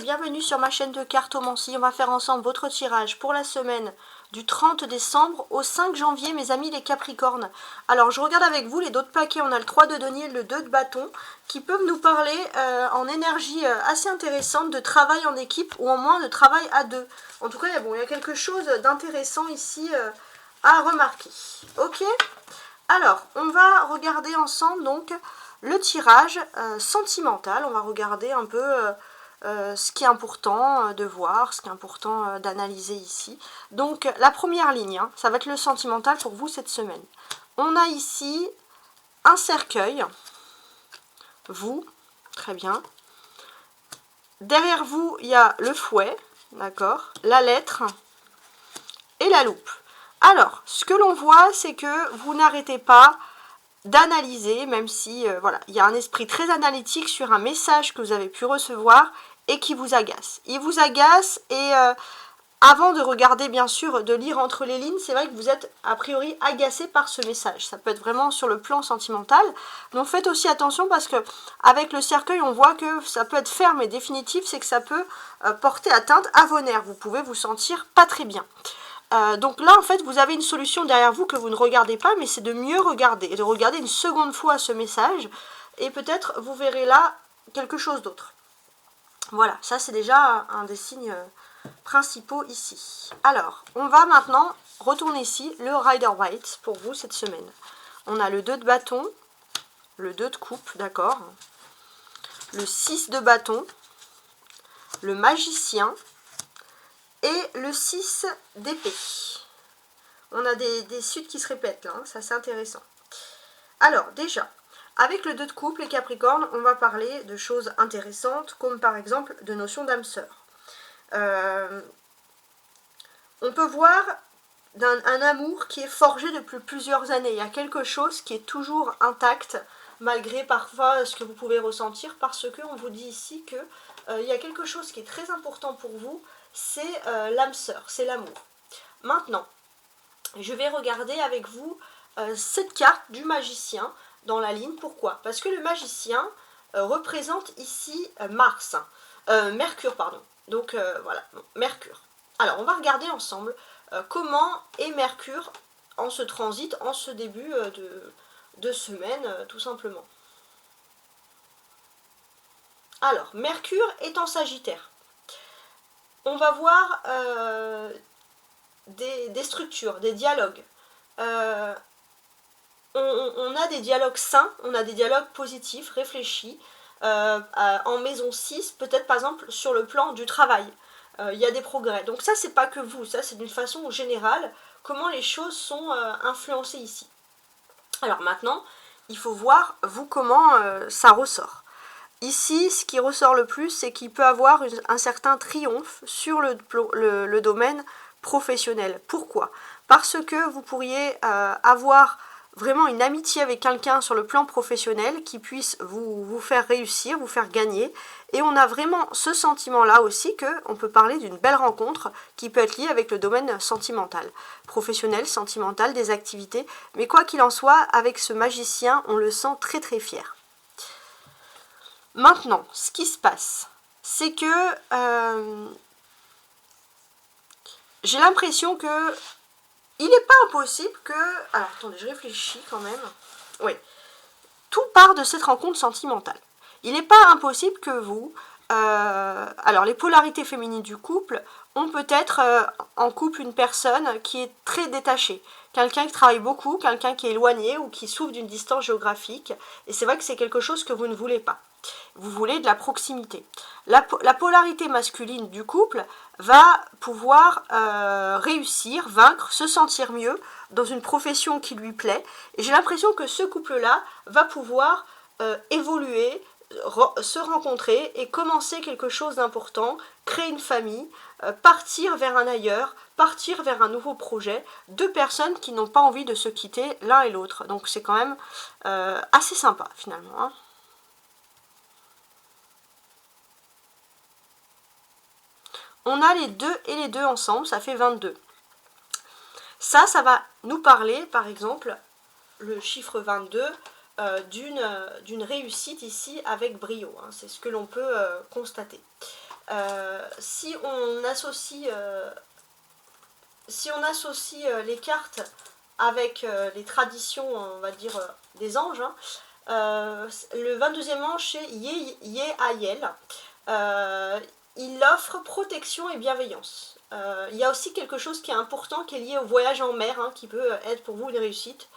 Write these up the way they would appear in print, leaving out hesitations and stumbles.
bienvenue sur ma chaîne de cartomancie. On va faire ensemble votre tirage pour la semaine du 30 décembre au 5 janvier, mes amis les Capricornes. Alors je regarde avec vous les deux paquets, on a le 3 de denier et le 2 de bâton qui peuvent nous parler en énergie assez intéressante de travail en équipe ou au moins de travail à deux. En tout cas, il y a quelque chose d'intéressant ici à remarquer. Ok, alors on va regarder ensemble donc le tirage sentimental. On va regarder un peu ce qui est important de voir, ce qui est important d'analyser ici. Donc la première ligne, hein, ça va être le sentimental pour vous cette semaine. On a ici un cercueil, vous, très bien. Derrière vous, il y a le fouet, d'accord, la lettre et la loupe. Alors, ce que l'on voit, c'est que vous n'arrêtez pas d'analyser, même si voilà, il y a un esprit très analytique sur un message que vous avez pu recevoir et qui vous agace. Il vous agace et avant de regarder, bien sûr, de lire entre les lignes, c'est vrai que vous êtes a priori agacé par ce message. Ça peut être vraiment sur le plan sentimental. Donc faites aussi attention parce que avec le cercueil, on voit que ça peut être ferme et définitif, c'est que ça peut porter atteinte à vos nerfs. Vous pouvez vous sentir pas très bien. Donc là, en fait, vous avez une solution derrière vous que vous ne regardez pas, mais c'est de mieux regarder et de regarder une seconde fois ce message. Et peut-être vous verrez là quelque chose d'autre. Voilà, ça c'est déjà un des signes principaux ici. Alors, on va maintenant retourner ici le Rider Waite pour vous cette semaine. On a le 2 de bâton, le 2 de coupe, d'accord, le 6 de bâton, le magicien et le 6 d'épée. On a des suites qui se répètent là, hein, ça c'est intéressant. Alors déjà, avec le 2 de coupe, les Capricornes, on va parler de choses intéressantes, comme par exemple de notions d'âme sœur. On peut voir un amour qui est forgé depuis plusieurs années. Il y a quelque chose qui est toujours intact, malgré parfois ce que vous pouvez ressentir, parce qu'on vous dit ici que il y a quelque chose qui est très important pour vous, c'est l'âme sœur, c'est l'amour. Maintenant, je vais regarder avec vous cette carte du magicien dans la ligne. Pourquoi? Parce que le magicien représente ici Mars, Mercure, pardon. Donc voilà, Mercure. Alors, on va regarder ensemble comment est Mercure en ce transit, en ce début de semaine, tout simplement. Alors, Mercure est en Sagittaire. On va voir des structures, des dialogues. On a des dialogues sains, on a des dialogues positifs, réfléchis. En maison 6, peut-être par exemple sur le plan du travail. Il y a des progrès. Donc ça, c'est pas que vous, ça c'est d'une façon générale, comment les choses sont influencées ici. Alors maintenant, il faut voir, vous, comment ça ressort. Ici, ce qui ressort le plus, c'est qu'il peut avoir un certain triomphe sur le domaine professionnel. Pourquoi? Parce que vous pourriez avoir vraiment une amitié avec quelqu'un sur le plan professionnel qui puisse vous faire réussir, vous faire gagner. Et on a vraiment ce sentiment-là aussi qu'on peut parler d'une belle rencontre qui peut être liée avec le domaine sentimental, professionnel, sentimental, des activités. Mais quoi qu'il en soit, avec ce magicien, on le sent très très fier. Maintenant, ce qui se passe, c'est que j'ai l'impression que il n'est pas impossible que... Alors, attendez, je réfléchis quand même. Oui. Tout part de cette rencontre sentimentale. Il n'est pas impossible que vous... alors, les polarités féminines du couple ont peut-être en couple une personne qui est très détachée. Quelqu'un qui travaille beaucoup, quelqu'un qui est éloigné ou qui souffre d'une distance géographique. Et c'est vrai que c'est quelque chose que vous ne voulez pas. Vous voulez de la proximité. La polarité masculine du couple va pouvoir réussir, vaincre, se sentir mieux dans une profession qui lui plaît. Et j'ai l'impression que ce couple-là va pouvoir évoluer, se rencontrer et commencer quelque chose d'important, créer une famille, partir vers un ailleurs, partir vers un nouveau projet. Deux personnes qui n'ont pas envie de se quitter l'un et l'autre. Donc c'est quand même assez sympa finalement, hein. On a les 2 et les 2 ensemble, ça fait 22. Ça va nous parler, par exemple, le chiffre 22, d'une réussite ici avec brio. Hein, c'est ce que l'on peut constater. Si on associe, les cartes avec les traditions, on va dire, des anges, hein, le 22e ange, c'est Yehaïel. Il offre protection et bienveillance. Il y a aussi quelque chose qui est important, qui est lié au voyage en mer, hein, qui peut être pour vous une réussite.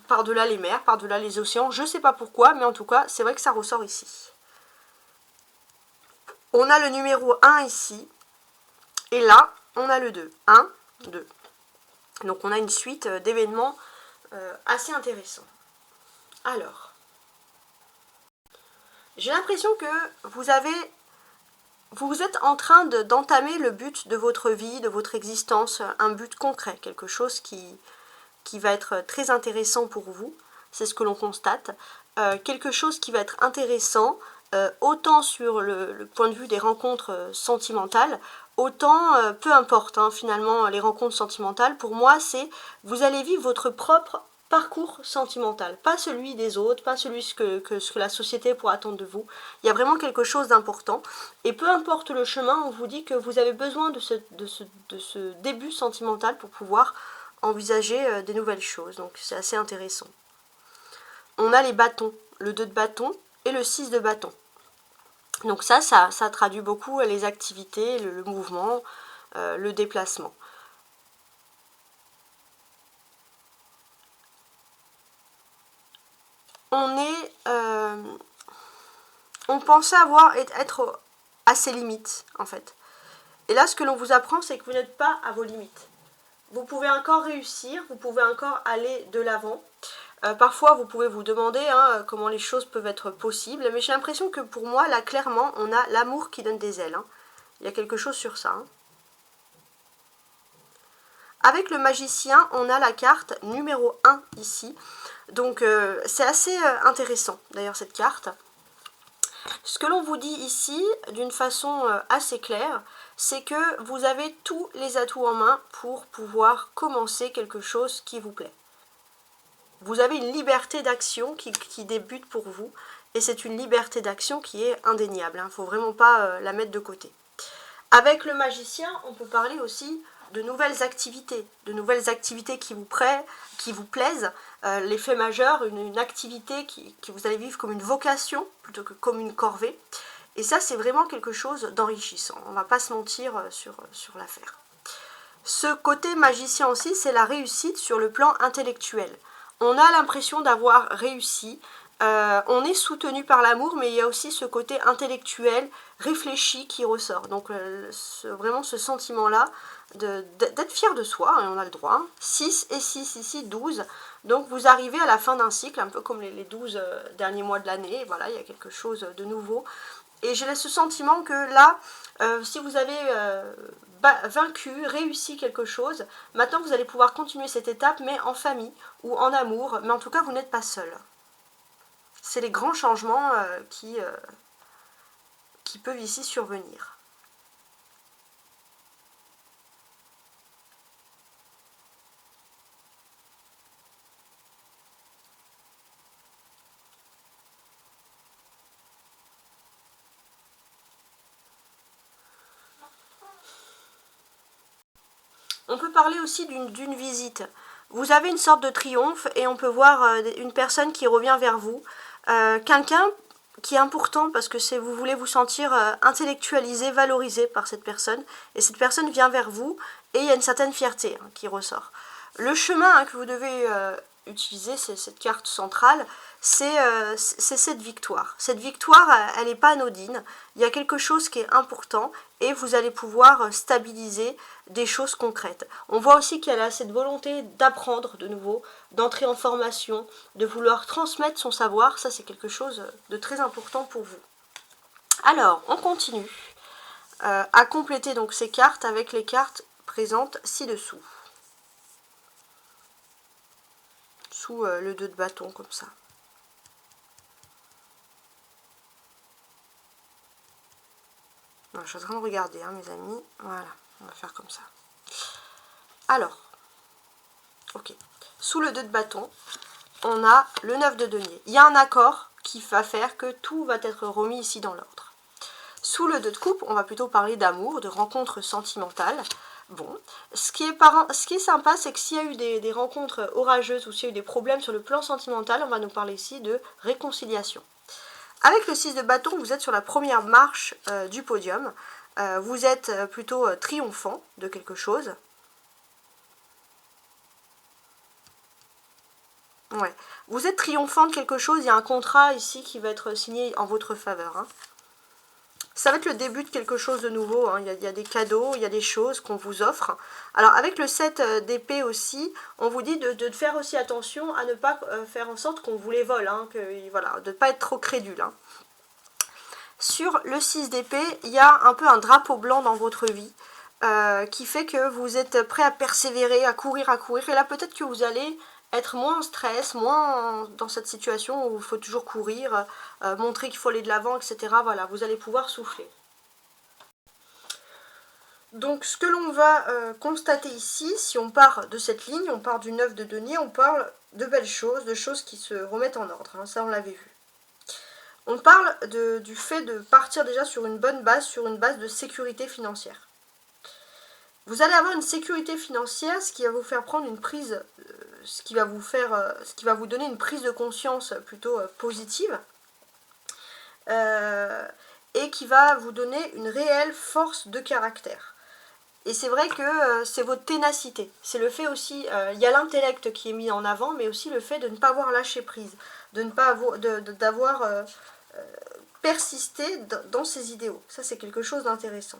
Par-delà les mers, par-delà les océans, je ne sais pas pourquoi, mais en tout cas, c'est vrai que ça ressort ici. On a le numéro 1 ici, et là, on a le 2. 1, 2. Donc on a une suite d'événements assez intéressants. Alors, j'ai l'impression que vous êtes en train d'entamer le but de votre vie, de votre existence, un but concret, quelque chose qui va être très intéressant pour vous, c'est ce que l'on constate, quelque chose qui va être intéressant, autant sur le point de vue des rencontres sentimentales, autant, peu importe, hein, finalement, les rencontres sentimentales, pour moi, c'est, vous allez vivre votre propre parcours sentimental, pas celui des autres, pas celui ce que la société pourra attendre de vous. Il y a vraiment quelque chose d'important, et peu importe le chemin, on vous dit que vous avez besoin de ce début sentimental pour pouvoir envisager des nouvelles choses, donc c'est assez intéressant. On a les bâtons, le 2 de bâton et le 6 de bâton. Donc ça traduit beaucoup les activités, le mouvement, le déplacement. On pensait être à ses limites, en fait. Et là, ce que l'on vous apprend, c'est que vous n'êtes pas à vos limites. Vous pouvez encore réussir, vous pouvez encore aller de l'avant. Parfois, vous pouvez vous demander comment les choses peuvent être possibles, mais j'ai l'impression que pour moi, là, clairement, on a l'amour qui donne des ailes. Hein. Il y a quelque chose sur ça. Hein. Avec le magicien, on a la carte numéro 1 ici. Donc, c'est assez intéressant, d'ailleurs, cette carte. Ce que l'on vous dit ici, d'une façon assez claire, c'est que vous avez tous les atouts en main pour pouvoir commencer quelque chose qui vous plaît. Vous avez une liberté d'action qui débute pour vous, et c'est une liberté d'action qui est indéniable. Il ne faut vraiment pas la mettre de côté. Avec le magicien, on peut parler aussi de nouvelles activités qui vous plaisent. L'effet majeur, une activité que vous allez vivre comme une vocation plutôt que comme une corvée. Et ça, c'est vraiment quelque chose d'enrichissant. On ne va pas se mentir sur l'affaire. Ce côté magicien aussi, c'est la réussite sur le plan intellectuel. On a l'impression d'avoir réussi, on est soutenu par l'amour, mais il y a aussi ce côté intellectuel, réfléchi qui ressort. Donc vraiment ce sentiment-là d'être fier de soi, et on a le droit. 6 et 6 ici, 12. Donc vous arrivez à la fin d'un cycle, un peu comme les 12 derniers mois de l'année. Voilà, il y a quelque chose de nouveau. Et j'ai ce sentiment que là, si vous avez vaincu, réussi quelque chose, maintenant vous allez pouvoir continuer cette étape, mais en famille ou en amour, mais en tout cas vous n'êtes pas seul. C'est les grands changements qui peuvent ici survenir. On peut parler aussi d'une visite. Vous avez une sorte de triomphe et on peut voir une personne qui revient vers vous. Quelqu'un qui est important parce que vous voulez vous sentir intellectualisé, valorisé par cette personne. Et cette personne vient vers vous et il y a une certaine fierté qui ressort. Le chemin que vous devez utiliser, c'est cette carte centrale, c'est cette victoire. Cette victoire, elle n'est pas anodine. Il y a quelque chose qui est important et vous allez pouvoir stabiliser des choses concrètes. On voit aussi qu'elle a cette volonté d'apprendre de nouveau, d'entrer en formation, de vouloir transmettre son savoir. Ça, c'est quelque chose de très important pour vous. Alors, on continue à compléter donc ces cartes avec les cartes présentes ci-dessous. Sous le 2 de bâton, comme ça. Non, je suis en train de regarder, mes amis. Voilà, on va faire comme ça. Alors, ok. Sous le 2 de bâton, on a le 9 de denier. Il y a un accord qui va faire que tout va être remis ici dans l'ordre. Sous le 2 de coupe, on va plutôt parler d'amour, de rencontres sentimentales. Bon, ce qui est sympa, c'est que s'il y a eu des rencontres orageuses ou s'il y a eu des problèmes sur le plan sentimental, on va nous parler ici de réconciliation. Avec le 6 de bâton, vous êtes sur la première marche du podium. Vous êtes plutôt triomphant de quelque chose. Ouais. Vous êtes triomphant de quelque chose, il y a un contrat ici qui va être signé en votre faveur. Hein. Ça va être le début de quelque chose de nouveau, hein. Il y a des cadeaux, il y a des choses qu'on vous offre. Alors avec le 7 d'épée aussi, on vous dit de faire aussi attention à ne pas faire en sorte qu'on vous les vole, hein, voilà, de ne pas être trop crédule. Hein. Sur le 6 d'épée, il y a un peu un drapeau blanc dans votre vie qui fait que vous êtes prêt à persévérer, à courir. Et là peut-être que vous allez être moins en stress, moins dans cette situation où il faut toujours courir, montrer qu'il faut aller de l'avant, etc. Voilà, vous allez pouvoir souffler. Donc ce que l'on va constater ici, si on part de cette ligne, on part du 9 de denier, on parle de belles choses, de choses qui se remettent en ordre, hein, ça on l'avait vu. On parle du fait de partir déjà sur une bonne base, sur une base de sécurité financière. Vous allez avoir une sécurité financière, ce qui va vous faire prendre une prise, ce qui va vous donner une prise de conscience plutôt positive, et qui va vous donner une réelle force de caractère. Et c'est vrai que c'est votre ténacité. C'est le fait aussi, il y a l'intellect qui est mis en avant, mais aussi le fait de ne pas avoir lâché prise, de ne pas avoir, d'avoir persisté dans ses idéaux. Ça, c'est quelque chose d'intéressant.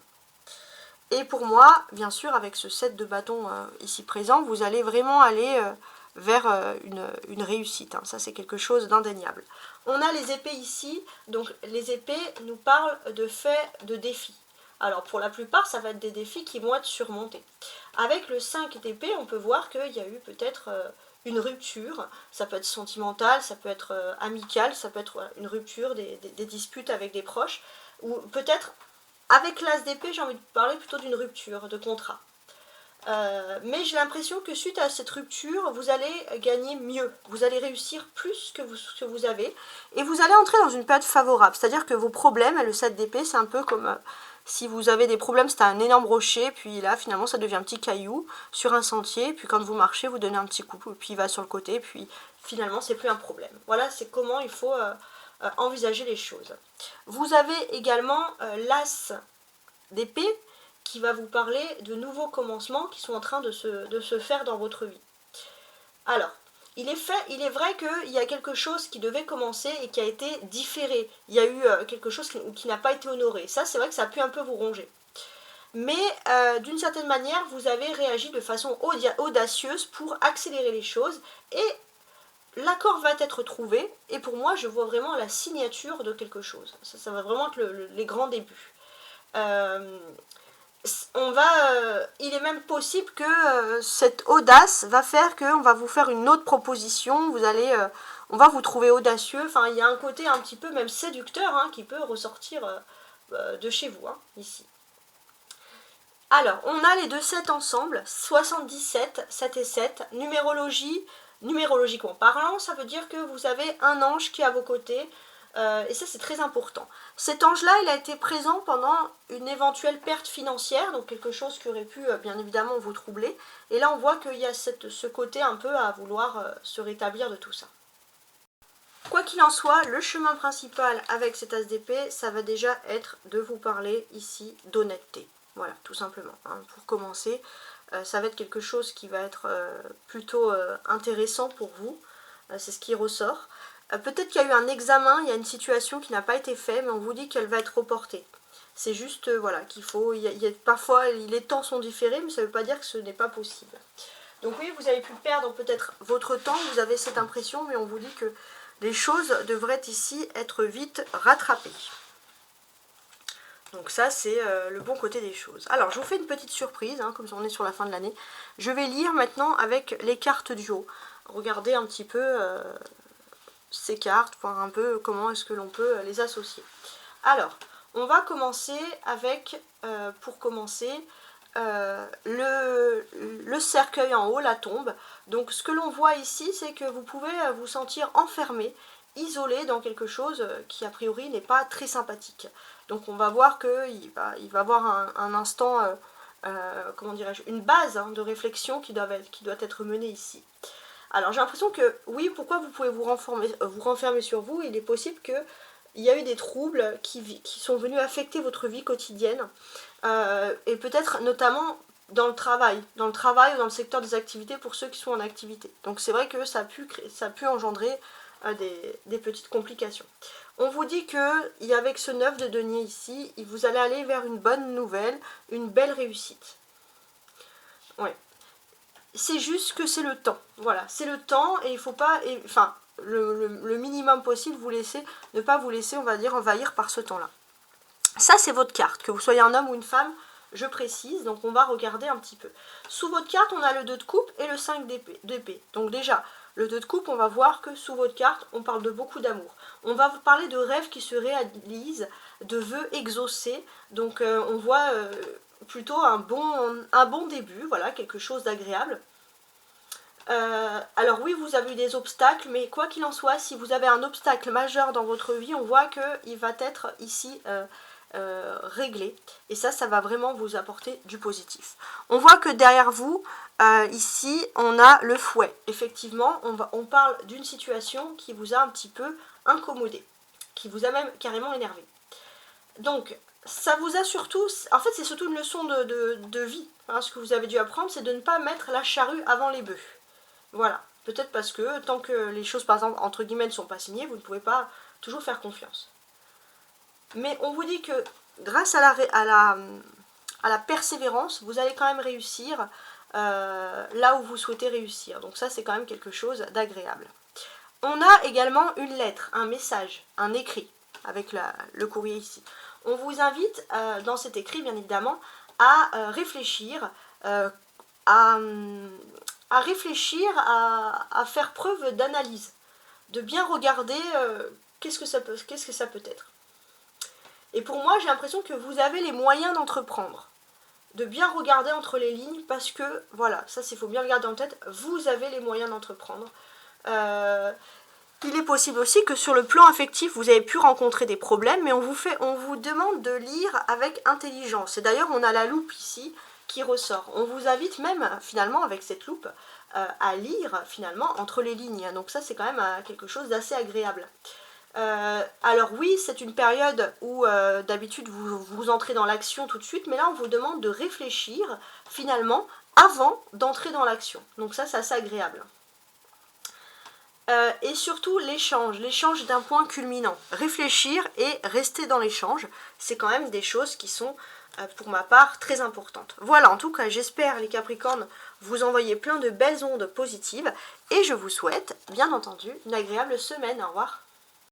Et pour moi, bien sûr, avec ce 7 de bâton ici présent, vous allez vraiment aller vers une réussite. Hein. Ça, c'est quelque chose d'indéniable. On a les épées ici. Donc, les épées nous parlent de faits de défis. Alors, pour la plupart, ça va être des défis qui vont être surmontés. Avec le 5 d'épée, on peut voir qu'il y a eu peut-être une rupture. Ça peut être sentimental, ça peut être amical, ça peut être une rupture, des disputes avec des proches. Ou peut-être... Avec l'as d'épée, j'ai envie de parler plutôt d'une rupture de contrat. Mais j'ai l'impression que suite à cette rupture, vous allez gagner mieux. Vous allez réussir plus que vous avez. Et vous allez entrer dans une période favorable. C'est-à-dire que vos problèmes, le 7 d'épée, c'est un peu comme si vous avez des problèmes, c'était un énorme rocher. Puis là, finalement, ça devient un petit caillou sur un sentier. Puis quand vous marchez, vous donnez un petit coup. Puis il va sur le côté. Puis finalement, c'est plus un problème. Voilà, c'est comment il faut... envisager les choses. Vous avez également l'as d'épée qui va vous parler de nouveaux commencements qui sont en train de se faire dans votre vie. Alors, il est vrai qu'il y a quelque chose qui devait commencer et qui a été différé. Il y a eu quelque chose qui n'a pas été honoré. Ça, c'est vrai que ça a pu un peu vous ronger. Mais d'une certaine manière, vous avez réagi de façon audacieuse pour accélérer les choses et l'accord va être trouvé, et pour moi, je vois vraiment la signature de quelque chose. Ça va vraiment être les grands débuts. Il est même possible que cette audace va faire qu'on va vous faire une autre proposition, on va vous trouver audacieux. Enfin, il y a un côté un petit peu même séducteur hein, qui peut ressortir de chez vous, hein, ici. Alors, on a les deux 7 ensemble, 77, 7 et 7, numérologiquement parlant, ça veut dire que vous avez un ange qui est à vos côtés, et ça c'est très important. Cet ange-là, il a été présent pendant une éventuelle perte financière, donc quelque chose qui aurait pu bien évidemment vous troubler, et là on voit qu'il y a ce côté un peu à vouloir se rétablir de tout ça. Quoi qu'il en soit, le chemin principal avec cet as d'épée, ça va déjà être de vous parler ici d'honnêteté. Voilà, tout simplement, hein, pour commencer. Ça va être quelque chose qui va être plutôt intéressant pour vous, c'est ce qui ressort. Peut-être qu'il y a eu un examen, il y a une situation qui n'a pas été faite, mais on vous dit qu'elle va être reportée. C'est juste, voilà, qu'il faut, parfois les temps sont différés, mais ça ne veut pas dire que ce n'est pas possible. Donc oui, vous avez pu perdre peut-être votre temps, vous avez cette impression, mais on vous dit que les choses devraient ici être vite rattrapées. Donc ça, c'est le bon côté des choses. Alors, je vous fais une petite surprise, hein, comme on est sur la fin de l'année. Je vais lire maintenant avec les cartes du haut. Regardez un petit peu ces cartes, voir un peu comment est-ce que l'on peut les associer. Alors, on va commencer avec, pour commencer, le cercueil en haut, la tombe. Donc, ce que l'on voit ici, c'est que vous pouvez vous sentir enfermé, isolé dans quelque chose qui, a priori, n'est pas très sympathique. Donc on va voir qu'il va avoir un instant, comment dirais-je, une base de réflexion qui doit être menée ici. Alors j'ai l'impression que, oui, pourquoi vous pouvez vous renfermer sur vous, il est possible qu'il y a eu des troubles qui sont venus affecter votre vie quotidienne, et peut-être notamment dans le travail ou dans le secteur des activités pour ceux qui sont en activité. Donc c'est vrai que ça a pu engendrer des petites complications. On vous dit que avec ce 9 de denier ici, vous allez aller vers une bonne nouvelle, une belle réussite. Ouais. C'est juste que c'est le temps. Voilà, c'est le temps et il faut pas... Enfin, le minimum possible, ne pas vous laisser, on va dire, envahir par ce temps-là. Ça, c'est votre carte. Que vous soyez un homme ou une femme, je précise. Donc, on va regarder un petit peu. Sous votre carte, on a le 2 de coupe et le 5 d'épée. Donc, déjà, le 2 de coupe, on va voir que sous votre carte, on parle de beaucoup d'amour. On va vous parler de rêves qui se réalisent, de vœux exaucés. Donc, on voit plutôt un bon début, voilà, quelque chose d'agréable. Alors oui, vous avez eu des obstacles, mais quoi qu'il en soit, si vous avez un obstacle majeur dans votre vie, on voit qu'il va être ici réglé. Et ça va vraiment vous apporter du positif. On voit que derrière vous, ici, on a le fouet. Effectivement, on parle d'une situation qui vous a un petit peu incommodé, qui vous a même carrément énervé. Donc, ça vous a surtout... En fait, c'est surtout une leçon de vie. Hein, ce que vous avez dû apprendre, c'est de ne pas mettre la charrue avant les bœufs. Voilà. Peut-être parce que tant que les choses, par exemple, entre guillemets, ne sont pas signées, vous ne pouvez pas toujours faire confiance. Mais on vous dit que grâce à la persévérance, vous allez quand même réussir là où vous souhaitez réussir. Donc ça, c'est quand même quelque chose d'agréable. On a également une lettre, un message, un écrit, avec le courrier ici. On vous invite, dans cet écrit, bien évidemment, à réfléchir, à faire preuve d'analyse, de bien regarder qu'est-ce que ça peut être. Et pour moi, j'ai l'impression que vous avez les moyens d'entreprendre, de bien regarder entre les lignes, parce que, voilà, ça, il faut bien le garder en tête, vous avez les moyens d'entreprendre. Il est possible aussi que sur le plan affectif, vous avez pu rencontrer des problèmes, mais on vous demande de lire avec intelligence. Et d'ailleurs, on a la loupe ici qui ressort. On vous invite même, finalement, avec cette loupe, à lire, finalement, entre les lignes. Donc ça, c'est quand même quelque chose d'assez agréable. Alors oui, c'est une période où, d'habitude, vous entrez dans l'action tout de suite, mais là, on vous demande de réfléchir, finalement, avant d'entrer dans l'action. Donc ça, c'est assez agréable. Et surtout l'échange d'un point culminant. Réfléchir et rester dans l'échange, c'est quand même des choses qui sont, pour ma part, très importantes. Voilà, en tout cas, j'espère, les Capricornes, vous envoyer plein de belles ondes positives, et je vous souhaite, bien entendu, une agréable semaine. Au revoir.